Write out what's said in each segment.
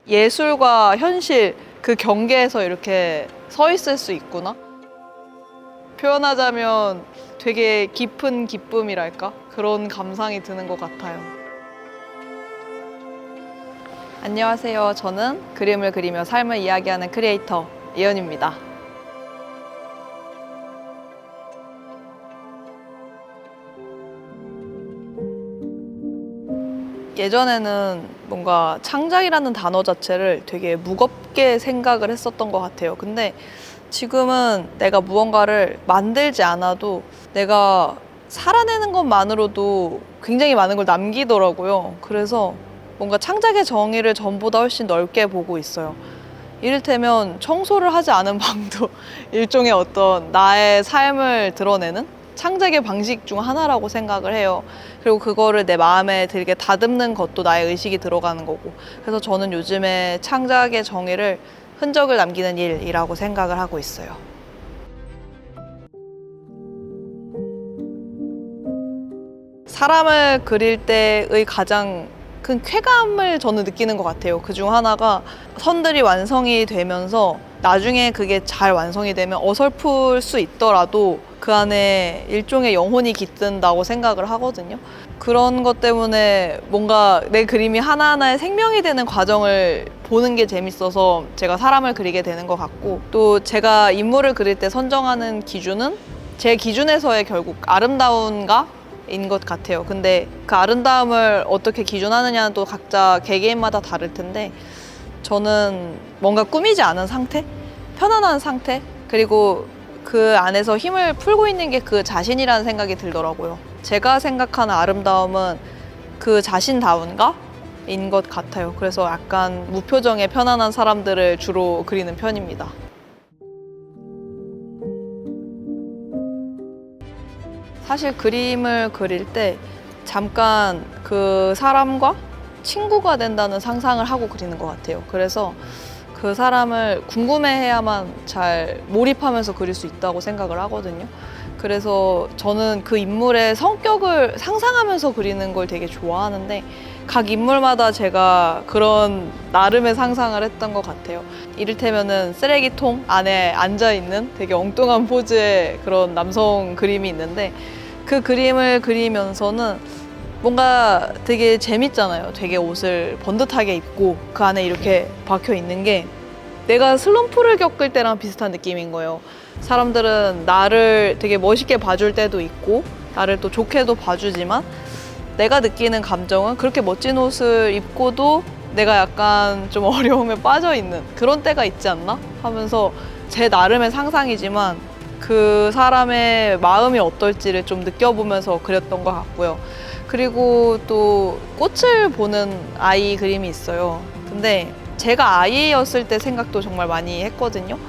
예술과 현실 그 경계에서 이렇게 서 있을 수 있구나. 표현하자면 되게 깊은 기쁨이랄까? 그런 감상이 드는 것 같아요. 안녕하세요. 저는 그림을 그리며 삶을 이야기하는 크리에이터 예은입니다. 예전에는 뭔가 창작이라는 단어 자체를 되게 무겁게 생각을 했었던 것 같아요. 근데 지금은 내가 무언가를 만들지 않아도 내가 살아내는 것만으로도 굉장히 많은 걸 남기더라고요. 그래서 뭔가 창작의 정의를 전보다 훨씬 넓게 보고 있어요. 이를테면 청소를 하지 않은 방도 일종의 어떤 나의 삶을 드러내는 창작의 방식 중 하나라고 생각을 해요. 그리고 그거를 내 마음에 들게 다듬는 것도 나의 의식이 들어가는 거고. 그래서 저는 요즘에 창작의 정의를 흔적을 남기는 일이라고 생각을 하고 있어요. 사람을 그릴 때의 가장 큰 쾌감을 저는 느끼는 것 같아요. 그중 하나가 선들이 완성이 되면서 나중에 그게 잘 완성이 되면 어설플 수 있더라도 그 안에 일종의 영혼이 깃든다고 생각을 하거든요. 그런 것 때문에 뭔가 내 그림이 하나하나의 생명이 되는 과정을 보는 게 재밌어서 제가 사람을 그리게 되는 것 같고, 또 제가 인물을 그릴 때 선정하는 기준은 제 기준에서의 결국 아름다운가? 인 것 같아요. 근데 그 아름다움을 어떻게 기준하느냐는 또 각자 개개인마다 다를 텐데, 저는 뭔가 꾸미지 않은 상태? 편안한 상태? 그리고 그 안에서 힘을 풀고 있는 게 그 자신이라는 생각이 들더라고요. 제가 생각하는 아름다움은 그 자신다운가? 인 것 같아요. 그래서 약간 무표정의 편안한 사람들을 주로 그리는 편입니다. 사실 그림을 그릴 때 잠깐 그 사람과 친구가 된다는 상상을 하고 그리는 것 같아요. 그래서 그 사람을 궁금해해야만 잘 몰입하면서 그릴 수 있다고 생각을 하거든요. 그래서 저는 그 인물의 성격을 상상하면서 그리는 걸 되게 좋아하는데, 각 인물마다 제가 그런 나름의 상상을 했던 것 같아요. 이를테면은 쓰레기통 안에 앉아있는 되게 엉뚱한 포즈의 그런 남성 그림이 있는데, 그 그림을 그리면서는 뭔가 되게 재밌잖아요. 되게 옷을 번듯하게 입고 그 안에 이렇게 박혀 있는 게 내가 슬럼프를 겪을 때랑 비슷한 느낌인 거예요. 사람들은 나를 되게 멋있게 봐줄 때도 있고 나를 또 좋게도 봐주지만, 내가 느끼는 감정은 그렇게 멋진 옷을 입고도 내가 약간 좀 어려움에 빠져 있는 그런 때가 있지 않나 하면서, 제 나름의 상상이지만 그 사람의 마음이 어떨지를 좀 느껴보면서 그렸던 것 같고요. 그리고 또 꽃을 보는 아이 그림이 있어요. 근데 제가 아이였을 때 생각도 정말 많이 했거든요.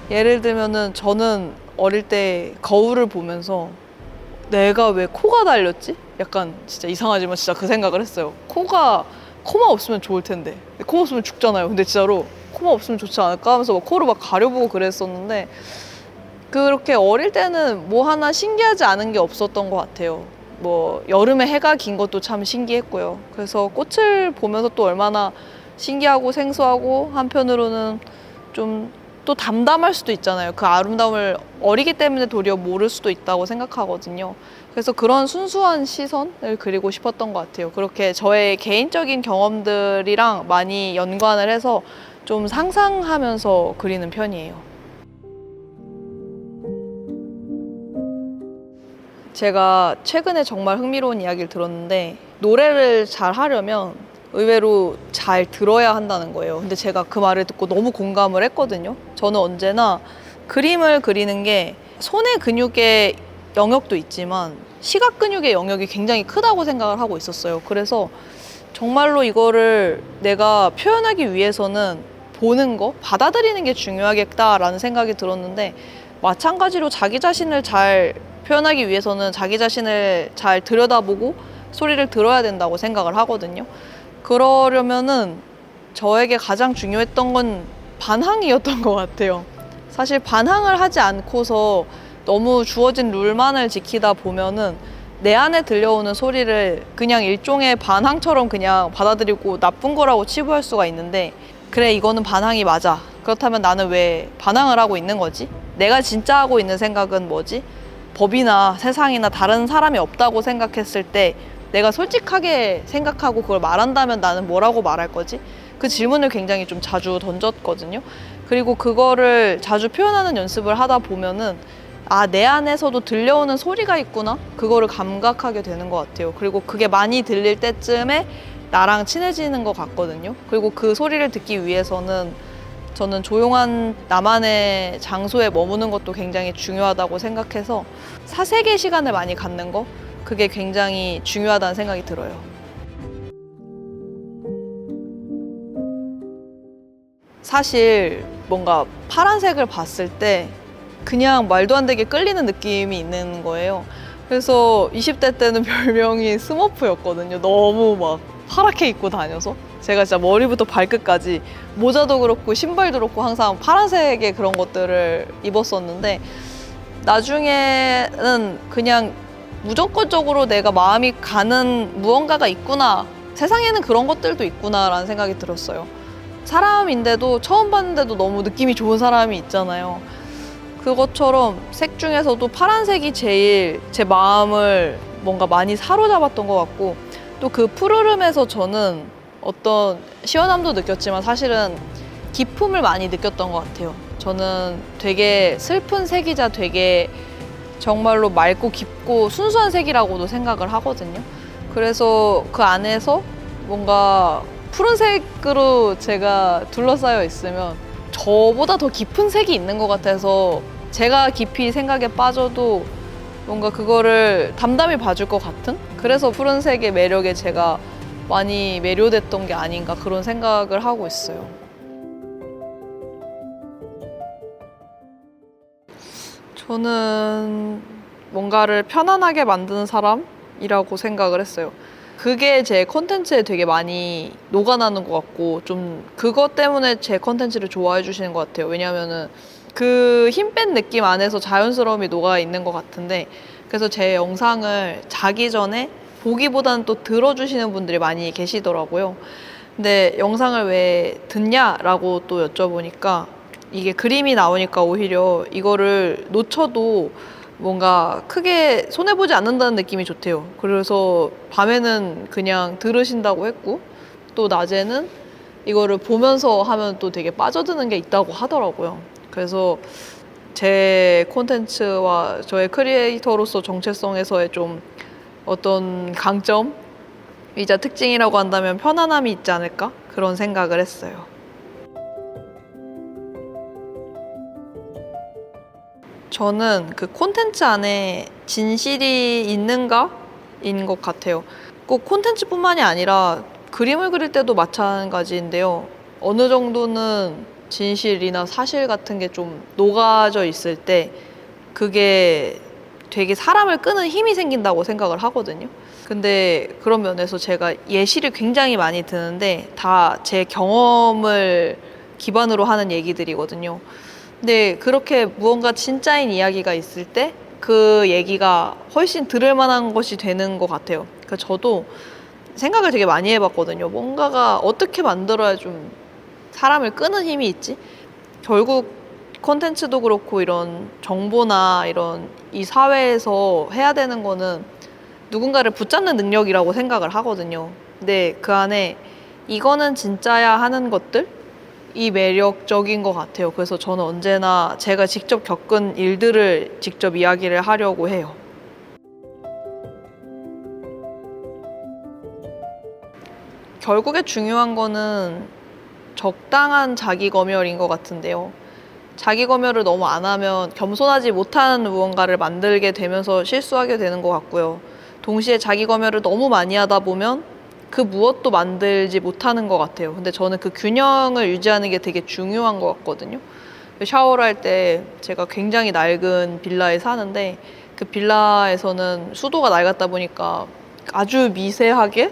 예를 들면은 저는 어릴 때 거울을 보면서 내가 왜 코가 달렸지? 약간 진짜 이상하지만 진짜 그 생각을 했어요. 코만 없으면 좋을 텐데. 코 없으면 죽잖아요. 근데 진짜로 코만 없으면 좋지 않을까 하면서 막 코를 막 가려보고 그랬었는데, 그렇게 어릴 때는 뭐 하나 신기하지 않은 게 없었던 것 같아요. 뭐 여름에 해가 긴 것도 참 신기했고요. 그래서 꽃을 보면서 또 얼마나 신기하고 생소하고, 한편으로는 좀 또 담담할 수도 있잖아요. 그 아름다움을 어리기 때문에 도리어 모를 수도 있다고 생각하거든요. 그래서 그런 순수한 시선을 그리고 싶었던 것 같아요. 그렇게 저의 개인적인 경험들이랑 많이 연관을 해서 좀 상상하면서 그리는 편이에요. 제가 최근에 정말 흥미로운 이야기를 들었는데, 노래를 잘 하려면 의외로 잘 들어야 한다는 거예요. 근데 제가 그 말을 듣고 너무 공감을 했거든요. 저는 언제나 그림을 그리는 게 손의 근육의 영역도 있지만 시각 근육의 영역이 굉장히 크다고 생각을 하고 있었어요. 그래서 정말로 이거를 내가 표현하기 위해서는 보는 거, 받아들이는 게 중요하겠다라는 생각이 들었는데, 마찬가지로 자기 자신을 잘 표현하기 위해서는 자기 자신을 잘 들여다보고 소리를 들어야 된다고 생각을 하거든요. 그러려면은 저에게 가장 중요했던 건 반항이었던 것 같아요. 사실 반항을 하지 않고서 너무 주어진 룰만을 지키다 보면은 내 안에 들려오는 소리를 그냥 일종의 반항처럼 그냥 받아들이고 나쁜 거라고 치부할 수가 있는데, 그래, 이거는 반항이 맞아. 그렇다면 나는 왜 반항을 하고 있는 거지? 내가 진짜 하고 있는 생각은 뭐지? 법이나 세상이나 다른 사람이 없다고 생각했을 때 내가 솔직하게 생각하고 그걸 말한다면 나는 뭐라고 말할 거지? 그 질문을 굉장히 좀 자주 던졌거든요. 그리고 그거를 자주 표현하는 연습을 하다 보면은 아, 내 안에서도 들려오는 소리가 있구나? 그거를 감각하게 되는 것 같아요. 그리고 그게 많이 들릴 때쯤에 나랑 친해지는 것 같거든요. 그리고 그 소리를 듣기 위해서는 저는 조용한 나만의 장소에 머무는 것도 굉장히 중요하다고 생각해서 사색의 시간을 많이 갖는 거, 그게 굉장히 중요하다는 생각이 들어요. 사실 뭔가 파란색을 봤을 때 그냥 말도 안 되게 끌리는 느낌이 있는 거예요. 그래서 20대 때는 별명이 스머프였거든요. 너무 막 파랗게 입고 다녀서 제가 진짜 머리부터 발끝까지 모자도 그렇고 신발도 그렇고 항상 파란색의 그런 것들을 입었었는데, 나중에는 그냥 무조건적으로 내가 마음이 가는 무언가가 있구나, 세상에는 그런 것들도 있구나라는 생각이 들었어요. 사람인데도 처음 봤는데도 너무 느낌이 좋은 사람이 있잖아요. 그것처럼 색 중에서도 파란색이 제일 제 마음을 뭔가 많이 사로잡았던 것 같고, 또 그 푸르름에서 저는 어떤 시원함도 느꼈지만 사실은 기품을 많이 느꼈던 것 같아요. 저는 되게 슬픈 색이자 되게 정말로 맑고 깊고 순수한 색이라고도 생각을 하거든요. 그래서 그 안에서 뭔가 푸른색으로 제가 둘러싸여 있으면 저보다 더 깊은 색이 있는 것 같아서 제가 깊이 생각에 빠져도 뭔가 그거를 담담히 봐줄 것 같은? 그래서 푸른색의 매력에 제가 많이 매료됐던 게 아닌가, 그런 생각을 하고 있어요. 저는 뭔가를 편안하게 만드는 사람이라고 생각을 했어요. 그게 제 콘텐츠에 되게 많이 녹아나는 것 같고, 좀 그것 때문에 제 콘텐츠를 좋아해 주시는 것 같아요. 왜냐하면은 그 힘 뺀 느낌 안에서 자연스러움이 녹아 있는 것 같은데, 그래서 제 영상을 자기 전에 보기보다는 또 들어주시는 분들이 많이 계시더라고요. 근데 영상을 왜 듣냐라고 또 여쭤보니까 이게 그림이 나오니까 오히려 이거를 놓쳐도 뭔가 크게 손해보지 않는다는 느낌이 좋대요. 그래서 밤에는 그냥 들으신다고 했고, 또 낮에는 이거를 보면서 하면 또 되게 빠져드는 게 있다고 하더라고요. 그래서 제 콘텐츠와 저의 크리에이터로서 정체성에서의 좀 어떤 강점이자 특징이라고 한다면 편안함이 있지 않을까? 그런 생각을 했어요. 저는 그 콘텐츠 안에 진실이 있는가인 것 같아요. 꼭 콘텐츠뿐만이 아니라 그림을 그릴 때도 마찬가지인데요. 어느 정도는 진실이나 사실 같은 게 좀 녹아져 있을 때 그게 되게 사람을 끄는 힘이 생긴다고 생각을 하거든요. 근데 그런 면에서 제가 예시를 굉장히 많이 드는데 다 제 경험을 기반으로 하는 얘기들이거든요. 근데 그렇게 무언가 진짜인 이야기가 있을 때 그 얘기가 훨씬 들을 만한 것이 되는 것 같아요. 그러니까 저도 생각을 되게 많이 해봤거든요. 뭔가가 어떻게 만들어야 좀 사람을 끄는 힘이 있지? 결국 콘텐츠도 그렇고 이런 정보나 이런 이 사회에서 해야 되는 거는 누군가를 붙잡는 능력이라고 생각을 하거든요. 근데 그 안에 이거는 진짜야 하는 것들? 이 매력적인 것 같아요. 그래서 저는 언제나 제가 직접 겪은 일들을 직접 이야기를 하려고 해요. 결국에 중요한 거는 적당한 자기 검열인 것 같은데요. 자기 검열을 너무 안 하면 겸손하지 못한 무언가를 만들게 되면서 실수하게 되는 것 같고요. 동시에 자기 검열을 너무 많이 하다 보면 그 무엇도 만들지 못하는 것 같아요. 근데 저는 그 균형을 유지하는 게 되게 중요한 것 같거든요. 샤워를 할 때 제가 굉장히 낡은 빌라에 사는데 그 빌라에서는 수도가 낡았다 보니까 아주 미세하게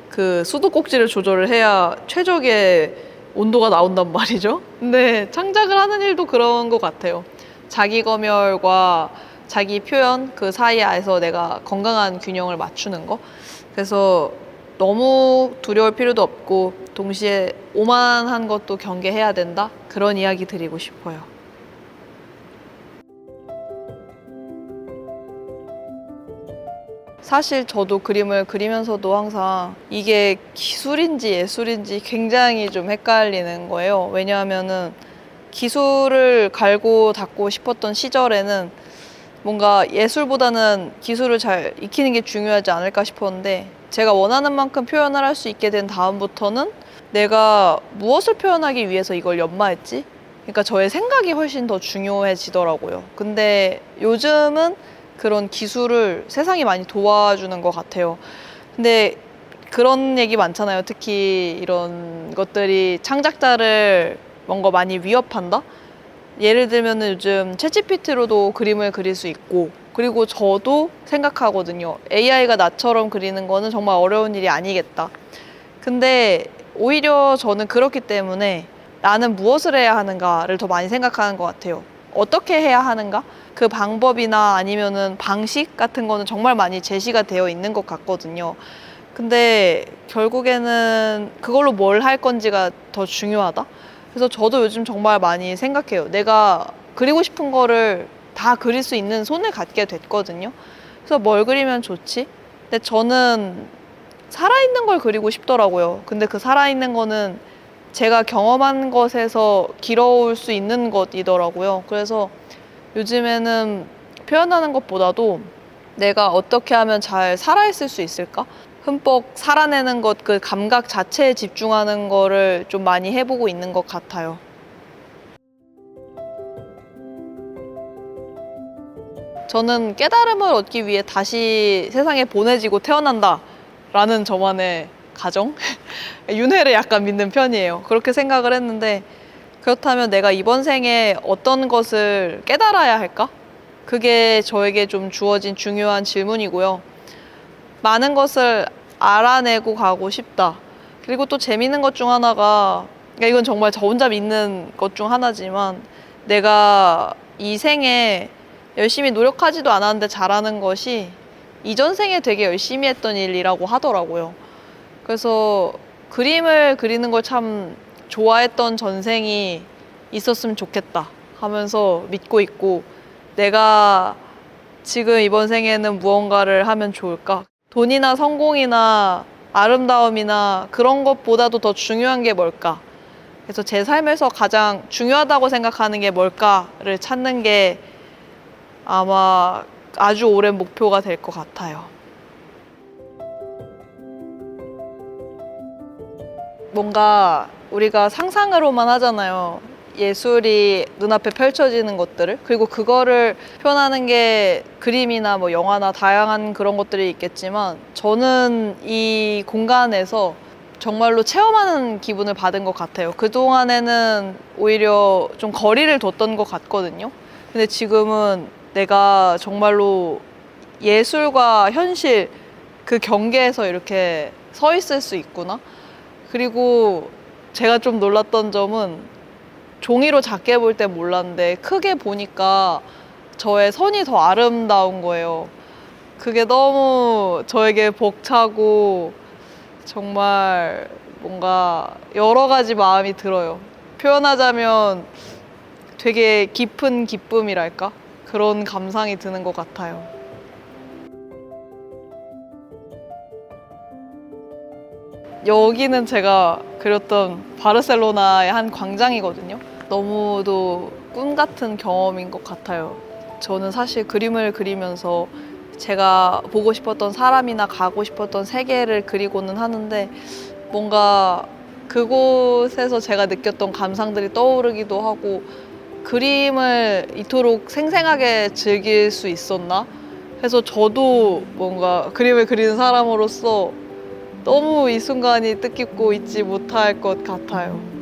그 수도 꼭지를 조절을 해야 최적의 온도가 나온단 말이죠. 근데 창작을 하는 일도 그런 것 같아요. 자기 검열과 자기 표현 그 사이에서 내가 건강한 균형을 맞추는 거. 그래서 너무 두려울 필요도 없고 동시에 오만한 것도 경계해야 된다. 그런 이야기 드리고 싶어요. 사실 저도 그림을 그리면서도 항상 이게 기술인지 예술인지 굉장히 좀 헷갈리는 거예요. 왜냐하면은 기술을 갈고 닦고 싶었던 시절에는 뭔가 예술보다는 기술을 잘 익히는 게 중요하지 않을까 싶었는데 제가 원하는 만큼 표현을 할 수 있게 된 다음부터는 내가 무엇을 표현하기 위해서 이걸 연마했지? 그러니까 저의 생각이 훨씬 더 중요해지더라고요. 근데 요즘은 그런 기술을 세상이 많이 도와주는 것 같아요. 근데 그런 얘기 많잖아요. 특히 이런 것들이 창작자를 뭔가 많이 위협한다? 예를 들면 요즘 챗GPT로도 그림을 그릴 수 있고, 그리고 저도 생각하거든요. AI가 나처럼 그리는 거는 정말 어려운 일이 아니겠다. 근데 오히려 저는 그렇기 때문에 나는 무엇을 해야 하는가를 더 많이 생각하는 것 같아요. 어떻게 해야 하는가? 그 방법이나 아니면은 방식 같은 거는 정말 많이 제시가 되어 있는 것 같거든요. 근데 결국에는 그걸로 뭘 할 건지가 더 중요하다? 그래서 저도 요즘 정말 많이 생각해요. 내가 그리고 싶은 거를 다 그릴 수 있는 손을 갖게 됐거든요. 그래서 뭘 그리면 좋지? 근데 저는 살아있는 걸 그리고 싶더라고요. 근데 그 살아있는 거는 제가 경험한 것에서 길어올 수 있는 것이더라고요. 그래서 요즘에는 표현하는 것보다도 내가 어떻게 하면 잘 살아있을 수 있을까? 흠뻑 살아내는 것, 그 감각 자체에 집중하는 거를 좀 많이 해보고 있는 것 같아요. 저는 깨달음을 얻기 위해 다시 세상에 보내지고 태어난다 라는 저만의 가정? 윤회를 약간 믿는 편이에요. 그렇게 생각을 했는데 그렇다면 내가 이번 생에 어떤 것을 깨달아야 할까? 그게 저에게 좀 주어진 중요한 질문이고요. 많은 것을 알아내고 가고 싶다. 그리고 또 재밌는 것 중 하나가, 그러니까 이건 정말 저 혼자 믿는 것 중 하나지만, 내가 이 생에 열심히 노력하지도 않았는데 잘하는 것이 이전 생에 되게 열심히 했던 일이라고 하더라고요. 그래서 그림을 그리는 걸 참 좋아했던 전생이 있었으면 좋겠다 하면서 믿고 있고, 내가 지금 이번 생에는 무언가를 하면 좋을까? 돈이나 성공이나 아름다움이나 그런 것보다도 더 중요한 게 뭘까? 그래서 제 삶에서 가장 중요하다고 생각하는 게 뭘까를 찾는 게 아마 아주 오랜 목표가 될 것 같아요. 뭔가 우리가 상상으로만 하잖아요. 예술이 눈앞에 펼쳐지는 것들을. 그리고 그거를 표현하는 게 그림이나 뭐 영화나 다양한 그런 것들이 있겠지만, 저는 이 공간에서 정말로 체험하는 기분을 받은 것 같아요. 그동안에는 오히려 좀 거리를 뒀던 것 같거든요. 근데 지금은 내가 정말로 예술과 현실 그 경계에서 이렇게 서 있을 수 있구나. 그리고 제가 좀 놀랐던 점은 종이로 작게 볼 때 몰랐는데 크게 보니까 저의 선이 더 아름다운 거예요. 그게 너무 저에게 벅차고 정말 뭔가 여러 가지 마음이 들어요. 표현하자면 되게 깊은 기쁨이랄까? 그런 감상이 드는 것 같아요. 여기는 제가 그렸던 바르셀로나의 한 광장이거든요. 너무도 꿈 같은 경험인 것 같아요. 저는 사실 그림을 그리면서 제가 보고 싶었던 사람이나 가고 싶었던 세계를 그리고는 하는데, 뭔가 그곳에서 제가 느꼈던 감상들이 떠오르기도 하고, 그림을 이토록 생생하게 즐길 수 있었나? 해서 저도 뭔가 그림을 그리는 사람으로서 너무 이 순간이 뜻깊고 잊지 못할 것 같아요.